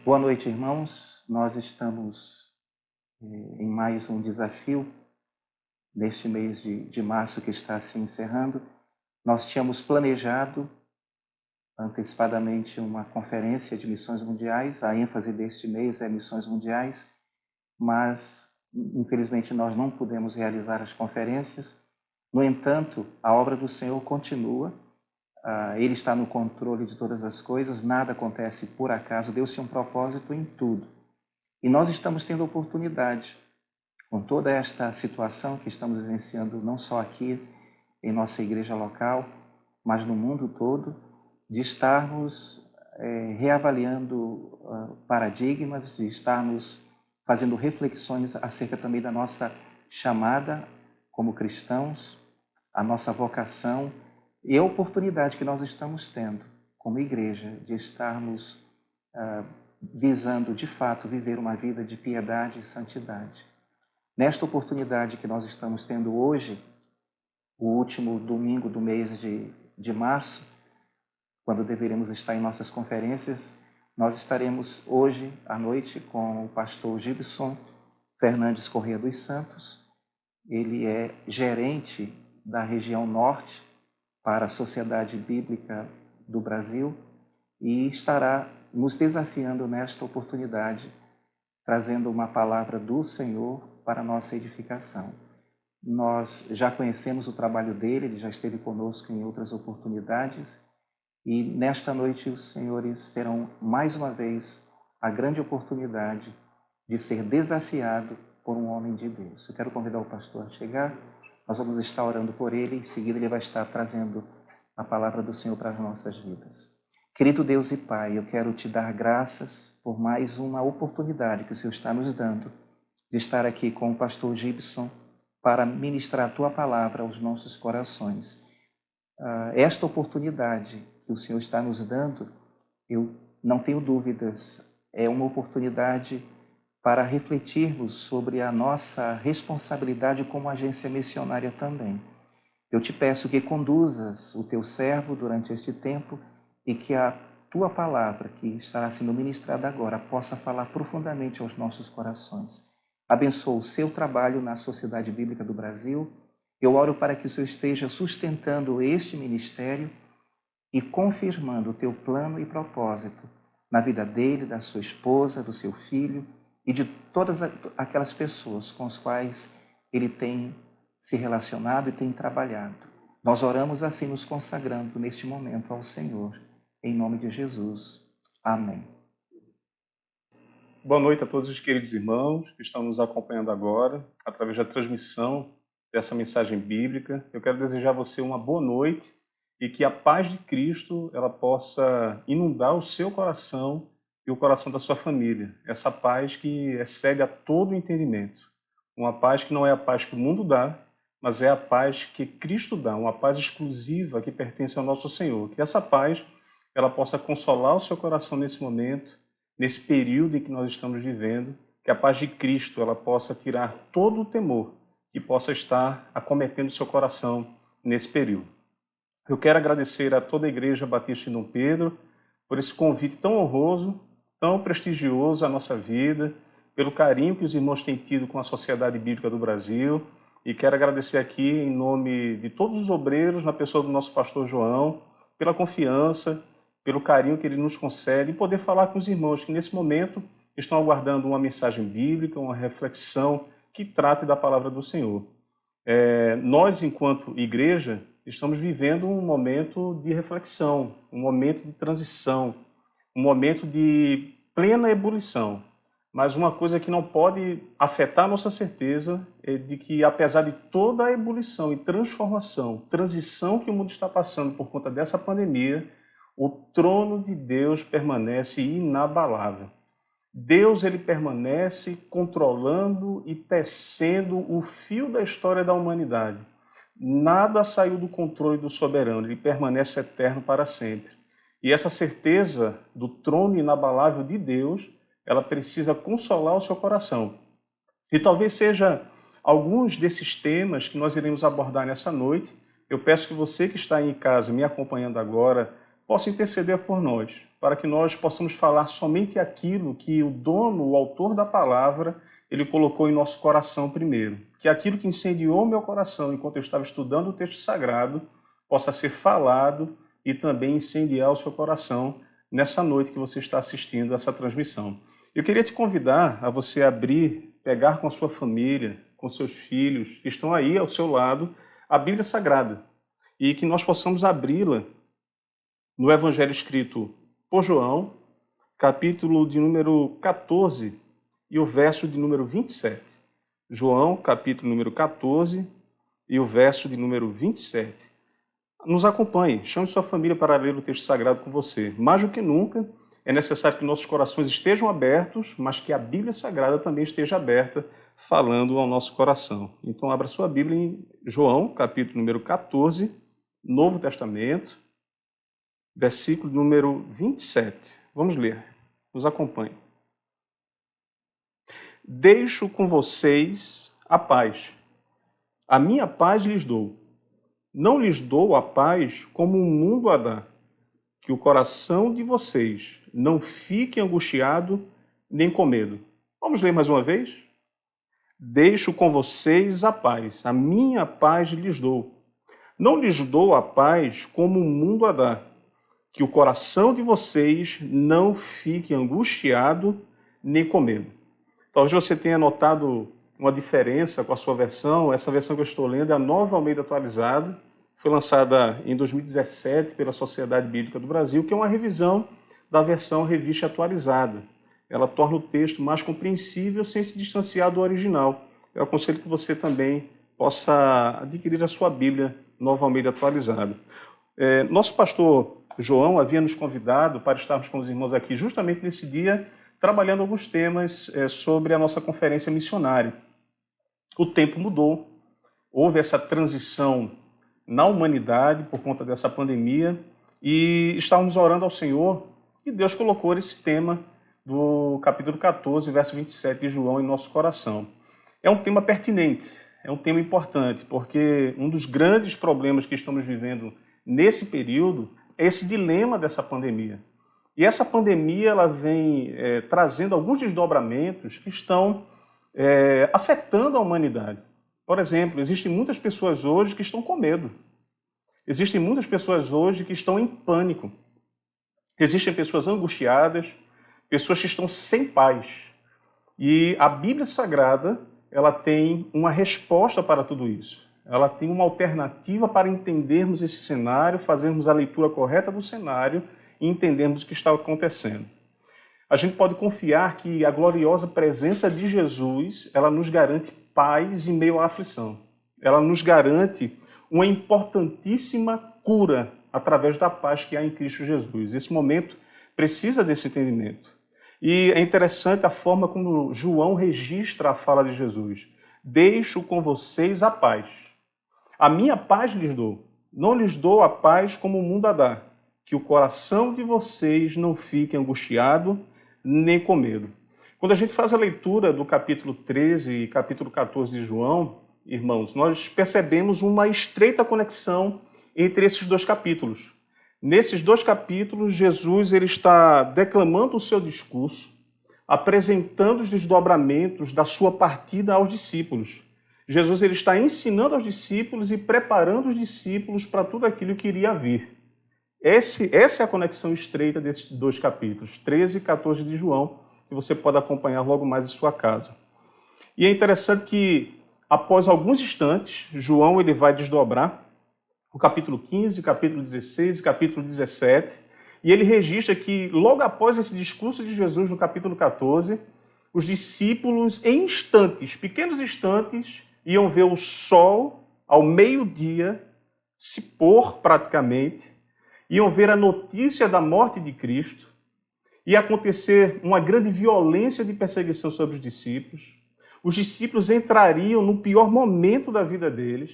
Boa noite, irmãos. Nós estamos em mais um desafio neste mês de março que está se encerrando. Nós tínhamos planejado antecipadamente uma conferência de missões mundiais. A ênfase deste mês é missões mundiais, mas infelizmente nós não pudemos realizar as conferências. No entanto, a obra do Senhor continua. Ele está no controle de todas as coisas, nada acontece por acaso, Deus tem um propósito em tudo. E nós estamos tendo a oportunidade, com toda esta situação que estamos vivenciando, não só aqui em nossa igreja local, mas no mundo todo, de estarmos reavaliando paradigmas, de estarmos fazendo reflexões acerca também da nossa chamada como cristãos, a nossa vocação e a oportunidade que nós estamos tendo como igreja de estarmos visando, de fato, viver uma vida de piedade e santidade. Nesta oportunidade que nós estamos tendo hoje, o último domingo do mês de março, quando deveremos estar em nossas conferências, nós estaremos hoje à noite com o pastor Gibson Fernandes Corrêa dos Santos. Ele é gerente da região norte para a Sociedade Bíblica do Brasil e estará nos desafiando nesta oportunidade, trazendo uma palavra do Senhor para a nossa edificação. Nós já conhecemos o trabalho dele, ele já esteve conosco em outras oportunidades, e nesta noite os senhores terão mais uma vez a grande oportunidade de ser desafiado por um homem de Deus. Eu quero convidar o pastor a chegar, nós vamos estar orando por ele, em seguida ele vai estar trazendo a palavra do Senhor para as nossas vidas. Querido Deus e Pai, eu quero te dar graças por mais uma oportunidade que o Senhor está nos dando de estar aqui com o pastor Gibson para ministrar a Tua palavra aos nossos corações. Esta oportunidade que o Senhor está nos dando, eu não tenho dúvidas, é uma oportunidade para refletirmos sobre a nossa responsabilidade como agência missionária também. Eu te peço que conduzas o Teu servo durante este tempo e que a Tua palavra, que estará sendo ministrada agora, possa falar profundamente aos nossos corações. Abençoa o seu trabalho na Sociedade Bíblica do Brasil. Eu oro para que o Senhor esteja sustentando este ministério e confirmando o Teu plano e propósito na vida dele, da sua esposa, do seu filho e de todas aquelas pessoas com as quais ele tem se relacionado e tem trabalhado. Nós oramos assim, nos consagrando neste momento ao Senhor, em nome de Jesus. Amém. Boa noite a todos os queridos irmãos que estão nos acompanhando agora, através da transmissão dessa mensagem bíblica. Eu quero desejar a você uma boa noite e que a paz de Cristo ela possa inundar o seu coração e o coração da sua família. Essa paz que excede a todo entendimento. Uma paz que não é a paz que o mundo dá, mas é a paz que Cristo dá, uma paz exclusiva que pertence ao nosso Senhor. Que essa paz ela possa consolar o seu coração nesse momento, nesse período em que nós estamos vivendo, que a paz de Cristo ela possa tirar todo o temor que possa estar acometendo o seu coração nesse período. Eu quero agradecer a toda a Igreja Batista de Dom Pedro por esse convite tão honroso, tão prestigioso à nossa vida, pelo carinho que os irmãos têm tido com a Sociedade Bíblica do Brasil, e quero agradecer aqui em nome de todos os obreiros, na pessoa do nosso pastor João, pela confiança, pelo carinho que ele nos concede e poder falar com os irmãos que nesse momento estão aguardando uma mensagem bíblica, uma reflexão que trate da palavra do Senhor. Nós, enquanto igreja, estamos vivendo um momento de reflexão, um momento de transição, um momento de plena ebulição. Mas uma coisa que não pode afetar a nossa certeza é de que, apesar de toda a ebulição e transformação, transição que o mundo está passando por conta dessa pandemia, o trono de Deus permanece inabalável. Deus ele permanece controlando e tecendo o fio da história da humanidade. Nada saiu do controle do soberano, ele permanece eterno para sempre. E essa certeza do trono inabalável de Deus, ela precisa consolar o seu coração. E talvez seja alguns desses temas que nós iremos abordar nessa noite. Eu peço que você que está aí em casa me acompanhando agora, possa interceder por nós, para que nós possamos falar somente aquilo que o dono, o autor da palavra, ele colocou em nosso coração primeiro. Que aquilo que incendiou meu coração enquanto eu estava estudando o texto sagrado possa ser falado e também incendiar o seu coração nessa noite que você está assistindo essa transmissão. Eu queria te convidar a você abrir, pegar com a sua família, com seus filhos, que estão aí ao seu lado, a Bíblia Sagrada, e que nós possamos abri-la no Evangelho escrito por João, capítulo de número 14 e o verso de número 27. João, capítulo número 14 e o verso de número 27. Nos acompanhe, chame sua família para ler o texto sagrado com você. Mais do que nunca, é necessário que nossos corações estejam abertos, mas que a Bíblia Sagrada também esteja aberta, falando ao nosso coração. Então, abra sua Bíblia em João, capítulo número 14, Novo Testamento, versículo número 27. Vamos ler. Nos acompanhe. Deixo com vocês a paz. A minha paz lhes dou. Não lhes dou a paz como o mundo a dá. Que o coração de vocês não fique angustiado nem com medo. Vamos ler mais uma vez? Deixo com vocês a paz. A minha paz lhes dou. Não lhes dou a paz como o mundo a dá. Que o coração de vocês não fique angustiado nem com medo. Talvez você tenha notado uma diferença com a sua versão. Essa versão que eu estou lendo é a Nova Almeida Atualizada. Foi lançada em 2017 pela Sociedade Bíblica do Brasil, que é uma revisão da versão revista atualizada. Ela torna o texto mais compreensível sem se distanciar do original. Eu aconselho que você também possa adquirir a sua Bíblia Nova Almeida Atualizada. Nosso pastor João havia nos convidado para estarmos com os irmãos aqui justamente nesse dia, trabalhando alguns temas sobre a nossa conferência missionária. O tempo mudou, houve essa transição na humanidade por conta dessa pandemia e estávamos orando ao Senhor e Deus colocou esse tema do capítulo 14, verso 27 de João em nosso coração. É um tema pertinente, é um tema importante, porque um dos grandes problemas que estamos vivendo nesse período é esse dilema dessa pandemia. E essa pandemia ela vem trazendo alguns desdobramentos que estão afetando a humanidade. Por exemplo, existem muitas pessoas hoje que estão com medo. Existem muitas pessoas hoje que estão em pânico. Existem pessoas angustiadas, pessoas que estão sem paz. E a Bíblia Sagrada, ela tem uma resposta para tudo isso. Ela tem uma alternativa para entendermos esse cenário, fazermos a leitura correta do cenário e entendermos o que está acontecendo. A gente pode confiar que a gloriosa presença de Jesus, ela nos garante paz em meio à aflição. Ela nos garante uma importantíssima cura através da paz que há em Cristo Jesus. Esse momento precisa desse entendimento. E é interessante a forma como João registra a fala de Jesus. Deixo com vocês a paz. A minha paz lhes dou. Não lhes dou a paz como o mundo a dá. Que o coração de vocês não fique angustiado nem com medo. Quando a gente faz a leitura do capítulo 13 e capítulo 14 de João, irmãos, nós percebemos uma estreita conexão entre esses dois capítulos. Nesses dois capítulos, Jesus ele está declamando o seu discurso, apresentando os desdobramentos da sua partida aos discípulos. Jesus ele está ensinando aos discípulos e preparando os discípulos para tudo aquilo que iria vir. Essa é a conexão estreita desses dois capítulos, 13 e 14 de João, que você pode acompanhar logo mais em sua casa. E é interessante que, após alguns instantes, João ele vai desdobrar o capítulo 15, capítulo 16 e capítulo 17, e ele registra que, logo após esse discurso de Jesus no capítulo 14, os discípulos, em instantes, pequenos instantes, iam ver o sol ao meio-dia se pôr praticamente, iam ver a notícia da morte de Cristo, ia acontecer uma grande violência de perseguição sobre os discípulos. Os discípulos entrariam no pior momento da vida deles.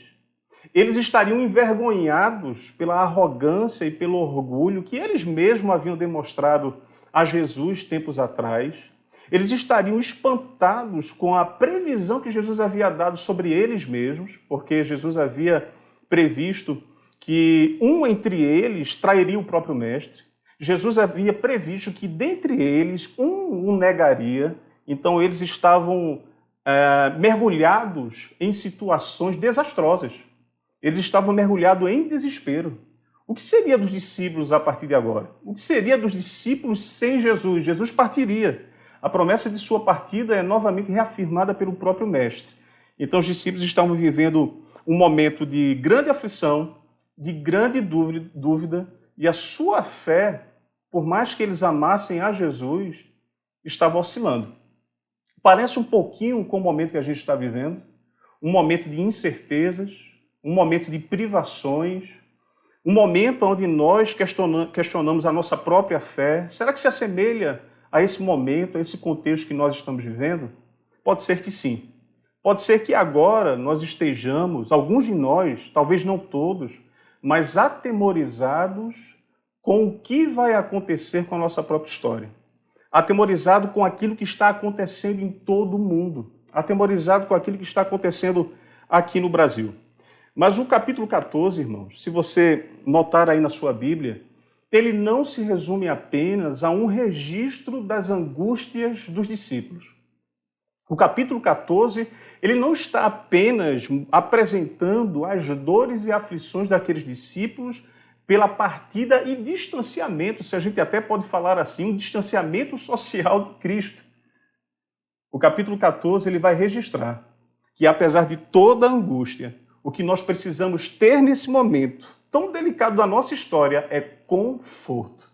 Eles estariam envergonhados pela arrogância e pelo orgulho que eles mesmos haviam demonstrado a Jesus tempos atrás. Eles estariam espantados com a previsão que Jesus havia dado sobre eles mesmos, porque Jesus havia previsto que um entre eles trairia o próprio mestre. Jesus havia previsto que dentre eles um o negaria. Então eles estavam mergulhados em situações desastrosas. Eles estavam mergulhados em desespero. O que seria dos discípulos a partir de agora? O que seria dos discípulos sem Jesus? Jesus partiria. A promessa de sua partida é novamente reafirmada pelo próprio mestre. Então os discípulos estavam vivendo um momento de grande aflição, de grande dúvida, e a sua fé, por mais que eles amassem a Jesus, estava oscilando. Parece um pouquinho com o momento que a gente está vivendo, um momento de incertezas, um momento de privações, um momento onde nós questionamos a nossa própria fé. Será que se assemelha a esse momento, a esse contexto que nós estamos vivendo? Pode ser que sim. Pode ser que agora nós estejamos, alguns de nós, talvez não todos, mas atemorizados com o que vai acontecer com a nossa própria história. Atemorizado com aquilo que está acontecendo em todo o mundo. Atemorizado com aquilo que está acontecendo aqui no Brasil. Mas o capítulo 14, irmãos, se você notar aí na sua Bíblia, ele não se resume apenas a um registro das angústias dos discípulos. O capítulo 14, ele não está apenas apresentando as dores e aflições daqueles discípulos pela partida e distanciamento, se a gente até pode falar assim, um distanciamento social de Cristo. O capítulo 14, ele vai registrar que apesar de toda a angústia, o que nós precisamos ter nesse momento tão delicado da nossa história é conforto.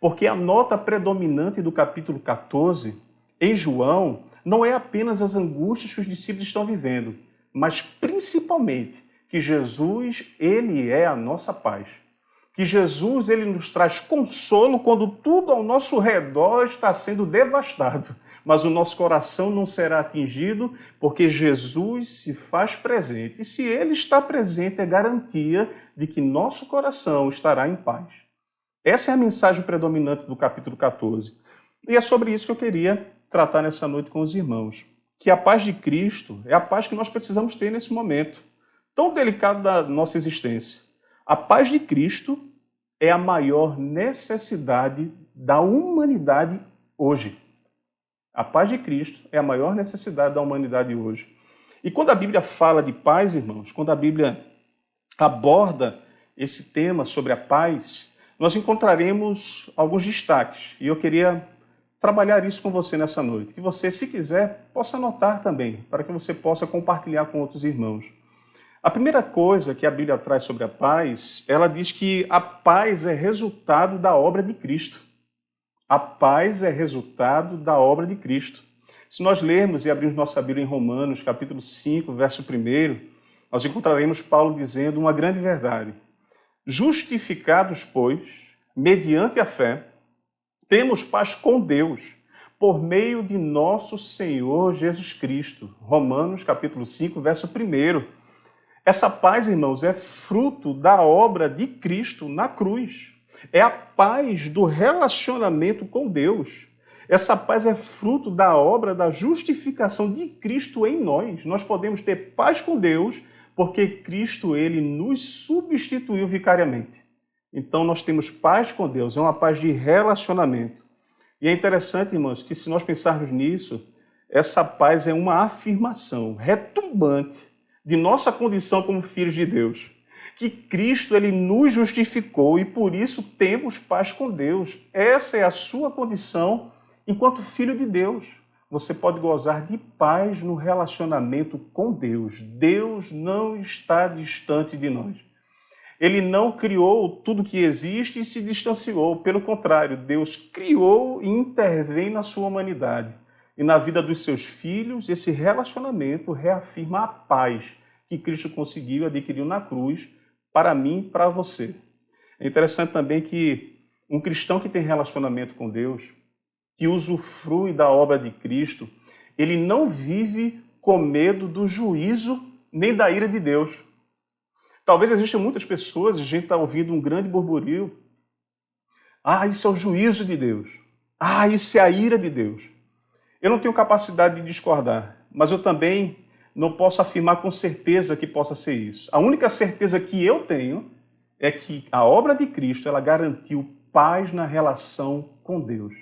Porque a nota predominante do capítulo 14, em João, não é apenas as angústias que os discípulos estão vivendo, mas principalmente que Jesus, ele é a nossa paz. Que Jesus, ele nos traz consolo quando tudo ao nosso redor está sendo devastado. Mas o nosso coração não será atingido porque Jesus se faz presente. E se ele está presente, é garantia de que nosso coração estará em paz. Essa é a mensagem predominante do capítulo 14. E é sobre isso que eu queria tratar nessa noite com os irmãos. Que a paz de Cristo é a paz que nós precisamos ter nesse momento tão delicado da nossa existência. A paz de Cristo é a maior necessidade da humanidade hoje. A paz de Cristo é a maior necessidade da humanidade hoje. E quando a Bíblia fala de paz, irmãos, quando a Bíblia aborda esse tema sobre a paz, nós encontraremos alguns destaques. E eu queria trabalhar isso com você nessa noite. Que você, se quiser, possa anotar também, para que você possa compartilhar com outros irmãos. A primeira coisa que a Bíblia traz sobre a paz, ela diz que a paz é resultado da obra de Cristo. A paz é resultado da obra de Cristo. Se nós lermos e abrirmos nossa Bíblia em Romanos, capítulo 5, verso 1, nós encontraremos Paulo dizendo uma grande verdade. Justificados, pois, mediante a fé, temos paz com Deus, por meio de nosso Senhor Jesus Cristo. Romanos, capítulo 5, verso 1. Essa paz, irmãos, é fruto da obra de Cristo na cruz. É a paz do relacionamento com Deus. Essa paz é fruto da obra da justificação de Cristo em nós. Nós podemos ter paz com Deus porque Cristo, ele nos substituiu vicariamente. Então nós temos paz com Deus, é uma paz de relacionamento. E é interessante, irmãos, que se nós pensarmos nisso, essa paz é uma afirmação retumbante de nossa condição como filhos de Deus. Que Cristo, ele nos justificou e por isso temos paz com Deus. Essa é a sua condição enquanto filho de Deus. Você pode gozar de paz no relacionamento com Deus. Deus não está distante de nós. Ele não criou tudo que existe e se distanciou. Pelo contrário, Deus criou e intervém na sua humanidade. E na vida dos seus filhos, esse relacionamento reafirma a paz que Cristo conseguiu e adquiriu na cruz, para mim e para você. É interessante também que um cristão que tem relacionamento com Deus, que usufrui da obra de Cristo, ele não vive com medo do juízo nem da ira de Deus. Talvez existam muitas pessoas, a gente está ouvindo um grande burburinho. Isso é o juízo de Deus. Isso é a ira de Deus. Eu não tenho capacidade de discordar, mas eu também não posso afirmar com certeza que possa ser isso. A única certeza que eu tenho é que a obra de Cristo, ela garantiu paz na relação com Deus.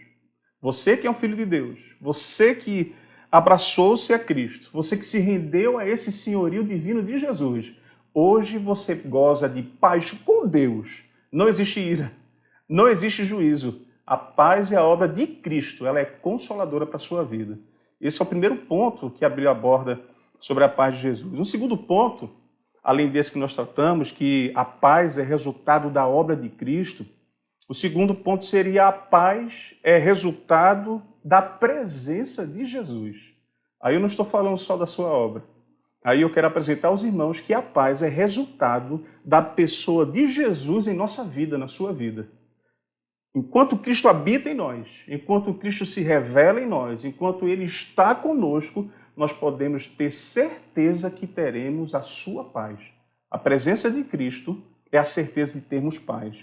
Você que é um filho de Deus, você que abraçou-se a Cristo, você que se rendeu a esse senhorio divino de Jesus, hoje você goza de paz com Deus. Não existe ira, não existe juízo. A paz é a obra de Cristo, ela é consoladora para a sua vida. Esse é o primeiro ponto que a Bíblia aborda sobre a paz de Jesus. Um segundo ponto, além desse que nós tratamos, que a paz é resultado da obra de Cristo, o segundo ponto seria a paz é resultado da presença de Jesus. Aí eu não estou falando só da sua obra. Aí eu quero apresentar aos irmãos que a paz é resultado da pessoa de Jesus em nossa vida, na sua vida. Enquanto Cristo habita em nós, enquanto Cristo se revela em nós, enquanto Ele está conosco, nós podemos ter certeza que teremos a sua paz. A presença de Cristo é a certeza de termos paz.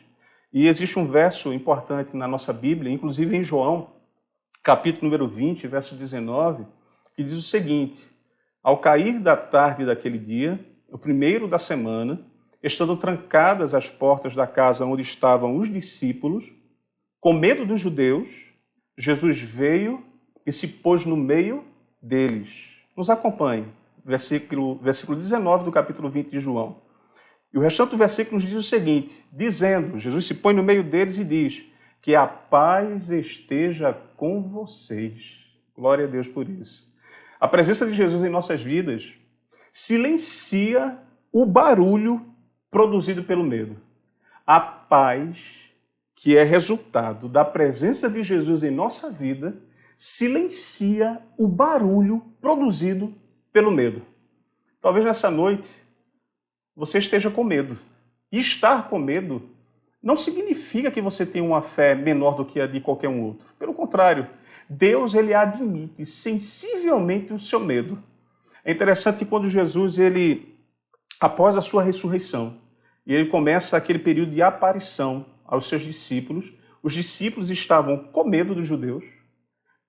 E existe um verso importante na nossa Bíblia, inclusive em João, capítulo número 20, verso 19, que diz o seguinte: ao cair da tarde daquele dia, o primeiro da semana, estando trancadas as portas da casa onde estavam os discípulos, com medo dos judeus, Jesus veio e se pôs no meio deles. Nos acompanhe, versículo 19 do capítulo 20 de João. E o restante do versículo nos diz o seguinte, dizendo, Jesus se põe no meio deles e diz, que a paz esteja com vocês. Glória a Deus por isso. A presença de Jesus em nossas vidas silencia o barulho produzido pelo medo. A paz, que é resultado da presença de Jesus em nossa vida, silencia o barulho produzido pelo medo. Talvez nessa noite você esteja com medo. E estar com medo não significa que você tem uma fé menor do que a de qualquer um outro. Pelo contrário, Deus ele admite sensivelmente o seu medo. É interessante que quando Jesus, após a sua ressurreição, e ele começa aquele período de aparição aos seus discípulos, os discípulos estavam com medo dos judeus,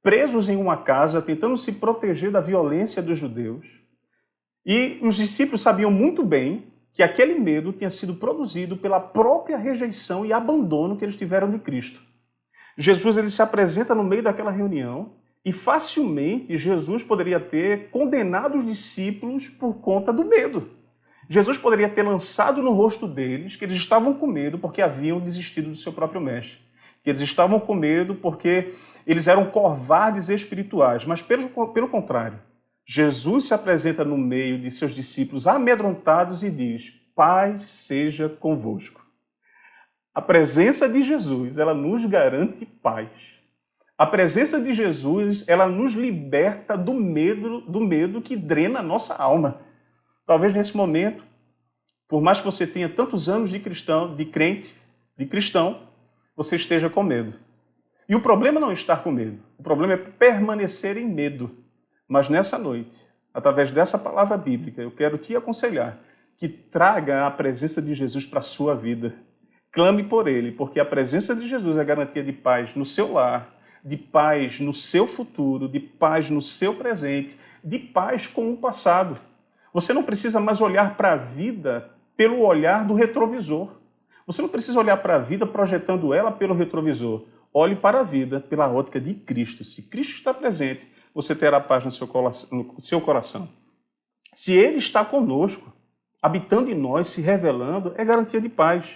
presos em uma casa, tentando se proteger da violência dos judeus, e os discípulos sabiam muito bem que aquele medo tinha sido produzido pela própria rejeição e abandono que eles tiveram de Cristo. Jesus ele se apresenta no meio daquela reunião e facilmente Jesus poderia ter condenado os discípulos por conta do medo. Jesus poderia ter lançado no rosto deles que eles estavam com medo porque haviam desistido do seu próprio mestre. Que eles estavam com medo porque eles eram covardes espirituais. Mas pelo contrário, Jesus se apresenta no meio de seus discípulos amedrontados e diz, paz seja convosco. A presença de Jesus, ela nos garante paz. A presença de Jesus, ela nos liberta do medo que drena a nossa alma. Talvez nesse momento, por mais que você tenha tantos anos de cristão, você esteja com medo. E o problema não é estar com medo. O problema é permanecer em medo. Mas nessa noite, através dessa palavra bíblica, eu quero te aconselhar que traga a presença de Jesus para a sua vida. Clame por ele, porque a presença de Jesus é garantia de paz no seu lar, de paz no seu futuro, de paz no seu presente, de paz com o passado. Você não precisa mais olhar para a vida pelo olhar do retrovisor. Você não precisa olhar para a vida projetando ela pelo retrovisor. Olhe para a vida pela ótica de Cristo. Se Cristo está presente, você terá paz no seu coração. Se Ele está conosco, habitando em nós, se revelando, é garantia de paz.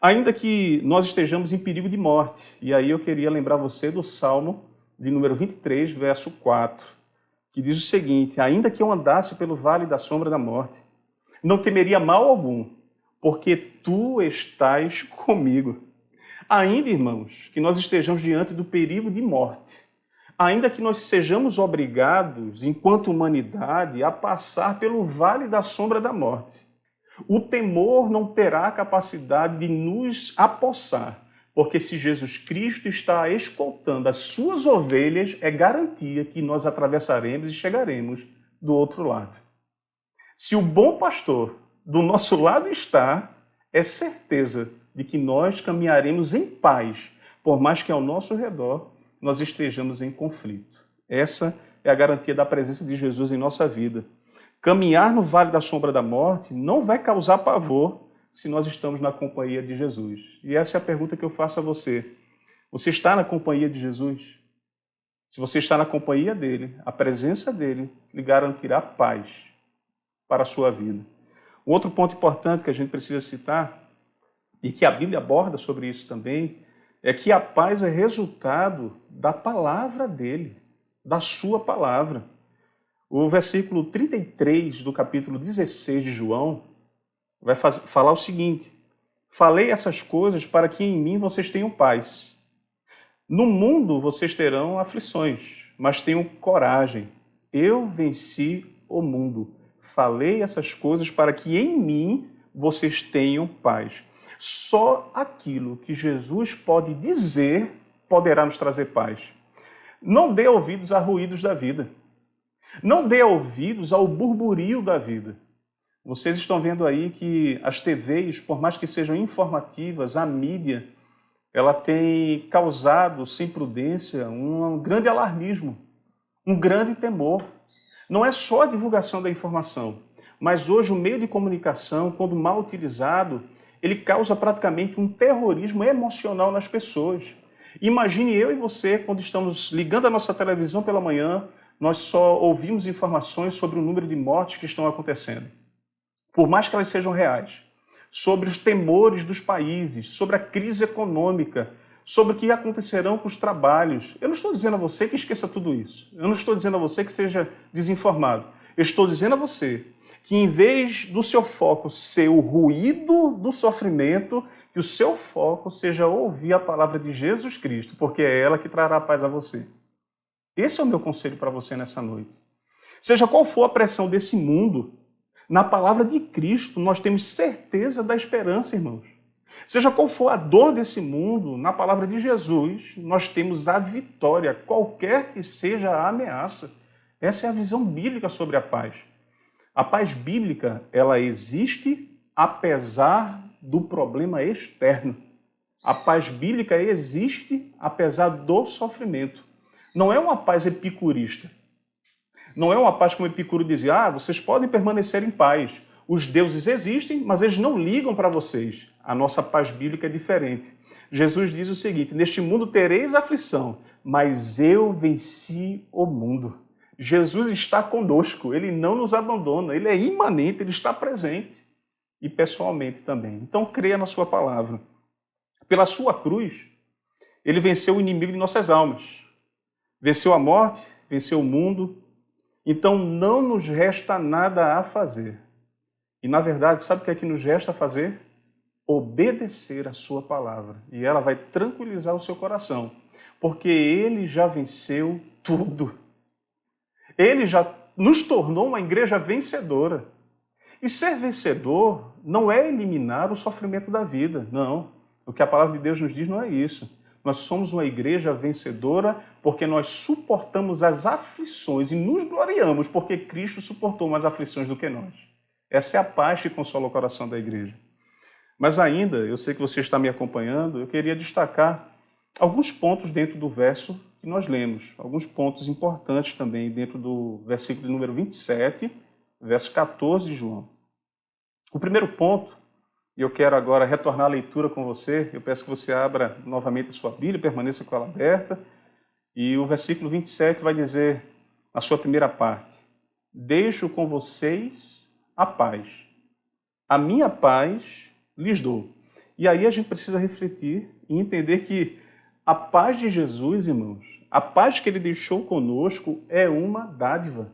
Ainda que nós estejamos em perigo de morte. E aí eu queria lembrar você do Salmo de número 23, verso 4, que diz o seguinte, ainda que eu andasse pelo vale da sombra da morte, não temeria mal algum, porque tu estás comigo. Ainda, irmãos, que nós estejamos diante do perigo de morte, ainda que nós sejamos obrigados, enquanto humanidade, a passar pelo vale da sombra da morte, o temor não terá a capacidade de nos apossar, porque se Jesus Cristo está escoltando as suas ovelhas, é garantia que nós atravessaremos e chegaremos do outro lado. Se o bom pastor do nosso lado está, é certeza de que nós caminharemos em paz, por mais que ao nosso redor nós estejamos em conflito. Essa é a garantia da presença de Jesus em nossa vida. Caminhar no vale da sombra da morte não vai causar pavor, se nós estamos na companhia de Jesus. E essa é a pergunta que eu faço a você. Você está na companhia de Jesus? Se você está na companhia dele, a presença dele lhe garantirá paz para a sua vida. Um outro ponto importante que a gente precisa citar, e que a Bíblia aborda sobre isso também, é que a paz é resultado da palavra dele, da sua palavra. O versículo 33 do capítulo 16 de João vai falar o seguinte: falei essas coisas para que em mim vocês tenham paz. No mundo vocês terão aflições, mas tenham coragem. Eu venci o mundo. Falei essas coisas para que em mim vocês tenham paz. Só aquilo que Jesus pode dizer poderá nos trazer paz. Não dê ouvidos a ruídos da vida. Não dê ouvidos ao burburinho da vida. Vocês estão vendo aí que as TVs, por mais que sejam informativas, a mídia, ela tem causado, sem prudência, um grande alarmismo, um grande temor. Não é só a divulgação da informação, mas hoje o meio de comunicação, quando mal utilizado, ele causa praticamente um terrorismo emocional nas pessoas. Imagine eu e você, quando estamos ligando a nossa televisão pela manhã, nós só ouvimos informações sobre o número de mortes que estão acontecendo, por mais que elas sejam reais, sobre os temores dos países, sobre a crise econômica, sobre o que acontecerão com os trabalhos. Eu não estou dizendo a você que esqueça tudo isso. Eu não estou dizendo a você que seja desinformado. Eu estou dizendo a você que, em vez do seu foco ser o ruído do sofrimento, que o seu foco seja ouvir a palavra de Jesus Cristo, porque é ela que trará paz a você. Esse é o meu conselho para você nessa noite. Seja qual for a pressão desse mundo, na palavra de Cristo nós temos certeza da esperança, irmãos. Seja qual for a dor desse mundo, na palavra de Jesus nós temos a vitória, qualquer que seja a ameaça. Essa é a visão bíblica sobre a paz. A paz bíblica, ela existe apesar do problema externo. A paz bíblica existe apesar do sofrimento. Não é uma paz epicurista. Não é uma paz como Epicuro dizia, vocês podem permanecer em paz. Os deuses existem, mas eles não ligam para vocês. A nossa paz bíblica é diferente. Jesus diz o seguinte: neste mundo tereis aflição, mas eu venci o mundo. Jesus está conosco, ele não nos abandona, ele é imanente, ele está presente. E pessoalmente também. Então creia na sua palavra. Pela sua cruz, ele venceu o inimigo de nossas almas. Venceu a morte, venceu o mundo. Então não nos resta nada a fazer. E na verdade, sabe o que é que nos resta fazer? Obedecer a sua palavra. E ela vai tranquilizar o seu coração. Porque ele já venceu tudo. Ele já nos tornou uma igreja vencedora. E ser vencedor não é eliminar o sofrimento da vida, não. O que a palavra de Deus nos diz não é isso. Nós somos uma igreja vencedora porque nós suportamos as aflições e nos gloriamos porque Cristo suportou mais aflições do que nós. Essa é a paz que consola o coração da igreja. Mas ainda, eu sei que você está me acompanhando, eu queria destacar alguns pontos dentro do verso que nós lemos, alguns pontos importantes também dentro do versículo número 27, verso 14 de João. O primeiro ponto, e eu quero agora retornar à leitura com você, eu peço que você abra novamente a sua Bíblia, permaneça com ela aberta, e o versículo 27 vai dizer, na sua primeira parte: deixo com vocês a paz. A minha paz lhes dou. E aí a gente precisa refletir e entender que a paz de Jesus, irmãos, a paz que ele deixou conosco é uma dádiva.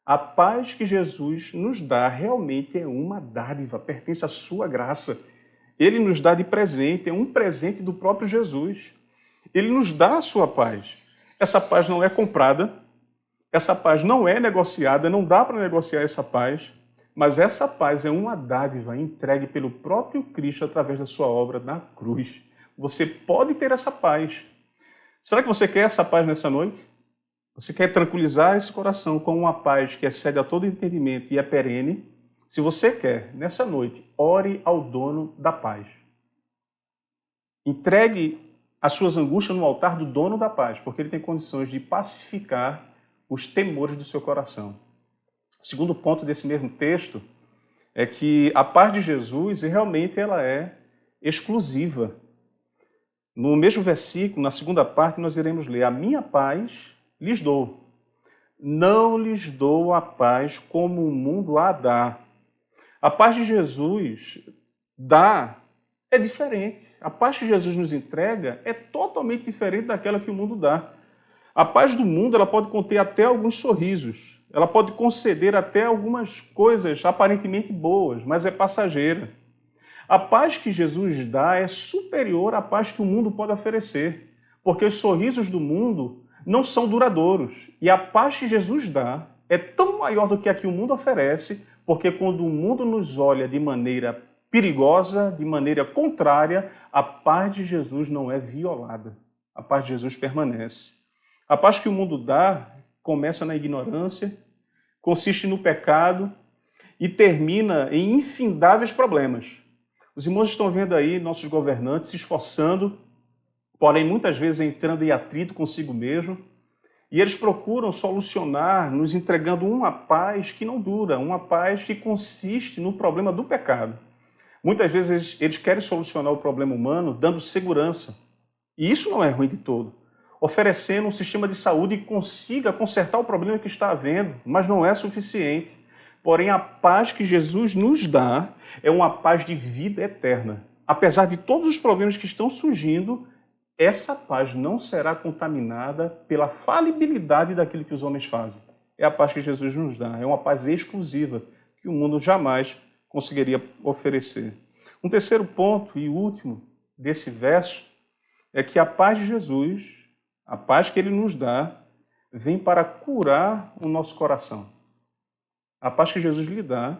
A paz que Jesus nos dá realmente é uma dádiva, pertence à sua graça. Ele nos dá de presente, é um presente do próprio Jesus. Ele nos dá a sua paz. Essa paz não é comprada, essa paz não é negociada, não dá para negociar essa paz, mas essa paz é uma dádiva entregue pelo próprio Cristo através da sua obra na cruz. Você pode ter essa paz. Será que você quer essa paz nessa noite? Você quer tranquilizar esse coração com uma paz que excede a todo entendimento e é perene? Se você quer, nessa noite, ore ao dono da paz. Entregue as suas angústias no altar do dono da paz, porque ele tem condições de pacificar os temores do seu coração. O segundo ponto desse mesmo texto é que a paz de Jesus realmente ela é exclusiva. No mesmo versículo, na segunda parte, nós iremos ler: a minha paz lhes dou. Não lhes dou a paz como o mundo a dá. A paz de Jesus dá é diferente. A paz que Jesus nos entrega é totalmente diferente daquela que o mundo dá. A paz do mundo ela pode conter até alguns sorrisos. Ela pode conceder até algumas coisas aparentemente boas, mas é passageira. A paz que Jesus dá é superior à paz que o mundo pode oferecer, porque os sorrisos do mundo não são duradouros. E a paz que Jesus dá é tão maior do que a que o mundo oferece, porque quando o mundo nos olha de maneira perigosa, de maneira contrária, a paz de Jesus não é violada. A paz de Jesus permanece. A paz que o mundo dá começa na ignorância, consiste no pecado e termina em infindáveis problemas. Os irmãos estão vendo aí nossos governantes se esforçando, porém muitas vezes entrando em atrito consigo mesmo, e eles procuram solucionar, nos entregando uma paz que não dura, uma paz que consiste no problema do pecado. Muitas vezes eles querem solucionar o problema humano dando segurança, e isso não é ruim de todo. Oferecendo um sistema de saúde que consiga consertar o problema que está havendo, mas não é suficiente. Porém, a paz que Jesus nos dá é uma paz de vida eterna. Apesar de todos os problemas que estão surgindo, essa paz não será contaminada pela falibilidade daquilo que os homens fazem. É a paz que Jesus nos dá, é uma paz exclusiva que o mundo jamais conseguiria oferecer. Um terceiro ponto e último desse verso é que a paz de Jesus, a paz que ele nos dá, vem para curar o nosso coração. A paz que Jesus lhe dá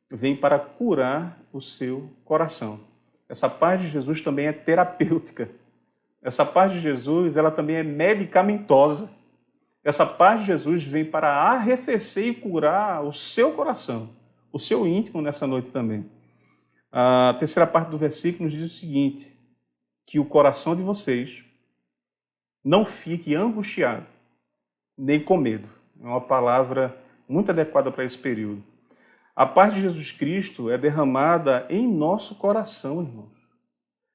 vem para curar o seu coração. Essa paz de Jesus também é terapêutica. Essa paz de Jesus, ela também é medicamentosa. Essa paz de Jesus vem para arrefecer e curar o seu coração, o seu íntimo nessa noite também. A terceira parte do versículo nos diz o seguinte: que o coração de vocês não fique angustiado, nem com medo. É uma palavra muito adequada para esse período. A paz de Jesus Cristo é derramada em nosso coração, irmãos.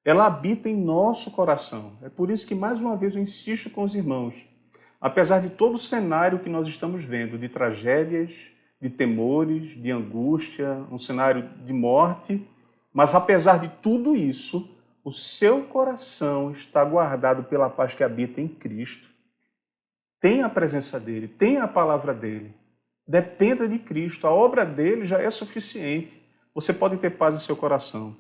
Ela habita em nosso coração. É por isso que, mais uma vez, eu insisto com os irmãos. Apesar de todo o cenário que nós estamos vendo, de tragédias, de temores, de angústia, um cenário de morte, mas apesar de tudo isso, o seu coração está guardado pela paz que habita em Cristo. Tenha a presença dele, tenha a palavra dele. Dependa de Cristo, a obra dele já é suficiente. Você pode ter paz em seu coração.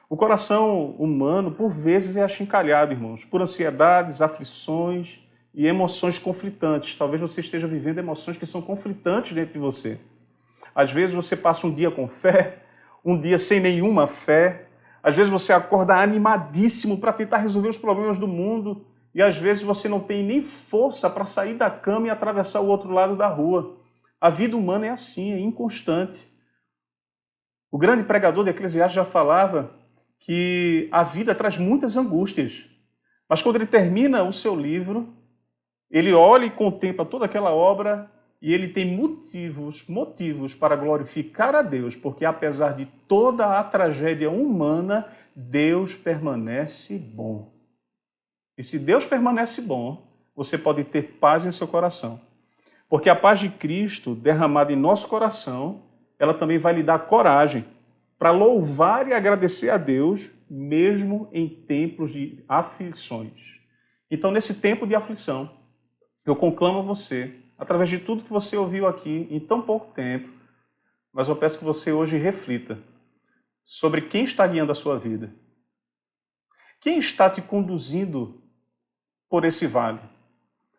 O coração humano, por vezes, é achincalhado, irmãos, por ansiedades, aflições e emoções conflitantes. Talvez você esteja vivendo emoções que são conflitantes dentro de você. Às vezes você passa um dia com fé, um dia sem nenhuma fé. Às vezes você acorda animadíssimo para tentar resolver os problemas do mundo e às vezes você não tem nem força para sair da cama e atravessar o outro lado da rua. A vida humana é assim, é inconstante. O grande pregador de Eclesiastes já falava que a vida traz muitas angústias. Mas quando ele termina o seu livro, ele olha e contempla toda aquela obra e ele tem motivos para glorificar a Deus, porque apesar de toda a tragédia humana, Deus permanece bom. E se Deus permanece bom, você pode ter paz em seu coração. Porque a paz de Cristo, derramada em nosso coração, ela também vai lhe dar coragem para louvar e agradecer a Deus, mesmo em tempos de aflições. Então, nesse tempo de aflição, eu conclamo a você, através de tudo que você ouviu aqui em tão pouco tempo, mas eu peço que você hoje reflita sobre quem está guiando a sua vida. Quem está te conduzindo por esse vale?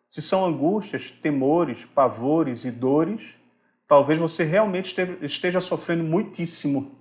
Se são angústias, temores, pavores e dores, talvez você realmente esteja sofrendo muitíssimo.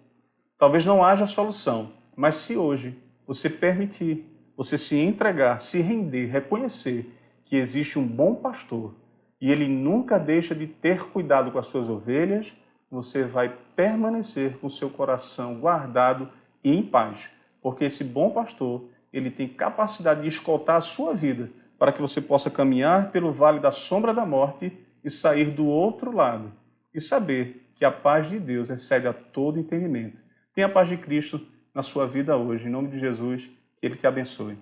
Talvez não haja solução, mas se hoje você permitir, você se entregar, se render, reconhecer que existe um bom pastor e ele nunca deixa de ter cuidado com as suas ovelhas, você vai permanecer com seu coração guardado e em paz, porque esse bom pastor, ele tem capacidade de escoltar a sua vida para que você possa caminhar pelo vale da sombra da morte e sair do outro lado e saber que a paz de Deus excede a todo entendimento. Tenha a paz de Cristo na sua vida hoje. Em nome de Jesus, que Ele te abençoe.